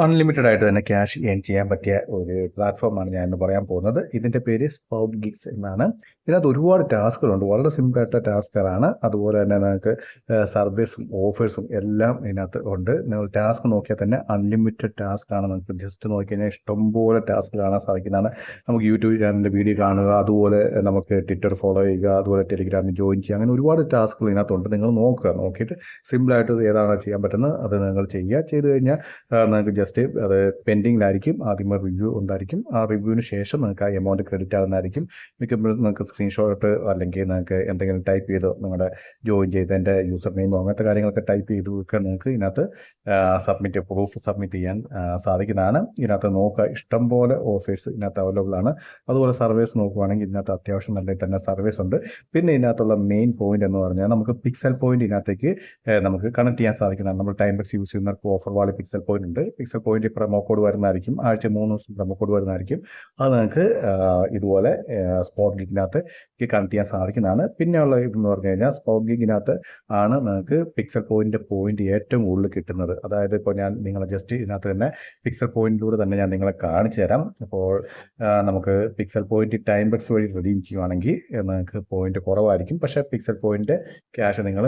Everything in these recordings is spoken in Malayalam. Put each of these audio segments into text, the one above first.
അൺലിമിറ്റഡ് ആയിട്ട് തന്നെ ക്യാഷ് ഏൺ ചെയ്യാൻ പറ്റിയ ഒരു പ്ലാറ്റ്ഫോമാണ് ഞാൻ ഇന്ന് പറയാൻ പോകുന്നത്. ഇതിൻ്റെ പേര് സ്പൗട്ട് ഗിഗ്സ് എന്നാണ്. ഇതിനകത്ത് ഒരുപാട് ടാസ്കുകളുണ്ട്. വളരെ സിമ്പിളായിട്ടുള്ള ടാസ്കുകളാണ്. അതുപോലെ തന്നെ നിങ്ങൾക്ക് സർവീസും ഓഫേഴ്സും എല്ലാം ഇതിനകത്ത് ഉണ്ട്. നിങ്ങൾ ടാസ്ക് നോക്കിയാൽ തന്നെ അൺലിമിറ്റഡ് ടാസ്ക് ആണ്. നിങ്ങൾക്ക് ജസ്റ്റ് നോക്കി കഴിഞ്ഞാൽ ഇഷ്ടംപോലെ ടാസ്ക് കാണാൻ സാധിക്കുന്നതാണ്. നമുക്ക് യൂട്യൂബ് ചാനലിൻ്റെ വീഡിയോ കാണുക, അതുപോലെ നമുക്ക് ട്വിറ്റർ ഫോളോ ചെയ്യുക, അതുപോലെ ടെലിഗ്രാമിൽ ജോയിൻ ചെയ്യുക, അങ്ങനെ ഒരുപാട് ടാസ്കുകൾ ഇതിനകത്തുണ്ട്. നിങ്ങൾ നോക്കുക, നോക്കിയിട്ട് സിമ്പിളായിട്ട് ഏതാണ് ചെയ്യാൻ പറ്റുന്നത് അത് നിങ്ങൾ ചെയ്യുക. ചെയ്ത് കഴിഞ്ഞാൽ നിങ്ങൾക്ക് ജസ്റ്റ് അത് പെൻഡിങ്ങിലായിരിക്കും. ആദ്യമേ റിവ്യൂ ഉണ്ടായിരിക്കും. ആ റിവ്യൂവിന് ശേഷം നിങ്ങൾക്ക് ആ എമൗണ്ട് ക്രെഡിറ്റ് ആകുന്നതായിരിക്കും. മിക്കപ്പോഴും നിങ്ങൾക്ക് സ്ക്രീൻഷോട്ട് അല്ലെങ്കിൽ നിങ്ങൾക്ക് എന്തെങ്കിലും ടൈപ്പ് ചെയ്ത് നിങ്ങളുടെ ജോയിൻ ചെയ്തതിൻ്റെ യൂസർ നെയിമോ അങ്ങനത്തെ കാര്യങ്ങളൊക്കെ ടൈപ്പ് ചെയ്തൊക്കെ നിങ്ങൾക്ക് ഇതിനകത്ത് പ്രൂഫ് സബ്മിറ്റ് ചെയ്യാൻ സാധിക്കുന്നതാണ്. ഇതിനകത്ത് നോക്കുക, ഇഷ്ടംപോലെ ഓഫേഴ്സ് ഇതിനകത്ത് അവൈലബിൾ ആണ്. അതുപോലെ സർവീസ് നോക്കുകയാണെങ്കിൽ ഇതിനകത്ത് അത്യാവശ്യം നല്ല തന്നെ സർവീസ് ഉണ്ട്. പിന്നെ ഇതിനകത്തുള്ള മെയിൻ പോയിന്റ് എന്ന് പറഞ്ഞാൽ നമുക്ക് പിക്സൽ പോയിന്റ് ഇതിനകത്തേക്ക് നമുക്ക് കണക്ട് ചെയ്യാൻ സാധിക്കുന്നതാണ്. നമ്മൾ ടൈം ബക്സ് യൂസ് ചെയ്യുന്നവർക്ക് ഓഫർ വാളി പിക്സൽ പോയിന്റ് ഉണ്ട്. പിക്സൽ പോയിന്റ് പ്രൊമോ കോഡ് വരുന്നതായിരിക്കും. ആഴ്ച 3 ദിവസം പ്രൊമോ കോഡ് വരുന്നതായിരിക്കും. അത് നിങ്ങൾക്ക് ഇതുപോലെ സ്പോട്ട് ഗിഗിനകത്ത് കണക്ട് ചെയ്യാൻ സാധിക്കുന്നതാണ്. പിന്നെയുള്ള ഇതെന്ന് പറഞ്ഞു കഴിഞ്ഞാൽ സ്പോട്ട് ഗിഗിനകത്ത് ആണ് നിങ്ങൾക്ക് പിക്സൽ പോയിന്റ് ഏറ്റവും കൂടുതൽ കിട്ടുന്നത്. അതായത് ഇപ്പോൾ ഞാൻ നിങ്ങളെ ജസ്റ്റ് ഇതിനകത്ത് തന്നെ പിക്സൽ പോയിന്റിലൂടെ തന്നെ ഞാൻ നിങ്ങളെ കാണിച്ചു തരാം. അപ്പോൾ നമുക്ക് പിക്സൽ പോയിന്റ് ടൈം ബക്സ് വഴി റെഡീം ചെയ്യുവാണെങ്കിൽ നിങ്ങൾക്ക് പോയിന്റ് കുറവായിരിക്കും. പക്ഷേ പിക്സൽ പോയിന്റ് ക്യാഷ് നിങ്ങൾ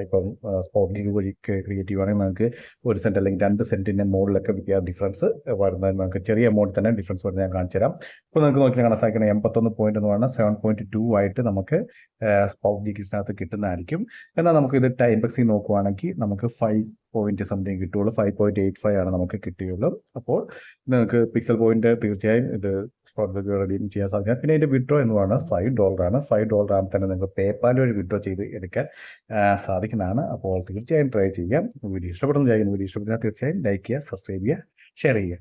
ഇപ്പം സ്പോട്ട് ഗിഗ് വഴി ക്രിയേറ്റ് ചെയ്യുവാണെങ്കിൽ നിങ്ങൾക്ക് 1 സെൻറ്റ് അല്ലെങ്കിൽ 2 സെൻറ്റിൻ്റെ മോഡിലൊക്കെ ഡിഫറൻസ് വരുന്നത്. നമുക്ക് ചെറിയ എമൗണ്ട് തന്നെ ഡിഫറൻസ് വരുന്നത് ഞാൻ കാണിച്ചു തരാം. ഇപ്പോൾ നിങ്ങൾക്ക് നോക്കിയാൽ കാണാൻ സാധിക്കുന്നത് 81 പോയിന്റ് എന്ന് പറഞ്ഞാൽ 7.2 ആയിട്ട് നമുക്ക് സ്പോട്ട് ഗിഗ്സിനകത്ത് കിട്ടുന്നതായിരിക്കും. എന്നാൽ നമുക്ക് ഇത് ടൈം ബക്സിൽ നോക്കുവാണെങ്കിൽ നമുക്ക് 5 പോയിന്റ് സംതിങ് കിട്ടുകയുള്ളൂ. 5.85 ആണ് നമുക്ക് കിട്ടുകയുള്ളൂ. അപ്പോൾ നിങ്ങൾക്ക് പിക്സൽ പോയിന്റ് തീർച്ചയായും ഇത് സ്പോട്ട് റെഡീം ചെയ്യാൻ സാധിക്കും. പിന്നെ ഇതിൻ്റെ വിഡ്രോ എന്ന് പറഞ്ഞാൽ $5 ആണ്. $5 ആകുമ്പോൾ തന്നെ നിങ്ങൾക്ക് പേപ്പാൽ വഴി വിഡ്രോ ചെയ്ത് എടുക്കാൻ സാധിക്കുന്നതാണ്. അപ്പോൾ തീർച്ചയായും ട്രൈ ചെയ്യാം. വീഡിയോ ഇഷ്ടപ്പെടുന്നു. വീഡിയോ ഇഷ്ടപ്പെട്ടാൽ തീർച്ചയായും ലൈക്ക് ചെയ്യുക, സബ്സ്ക്രൈബ് ചെയ്യുക, ഷെയർ ചെയ്യുക.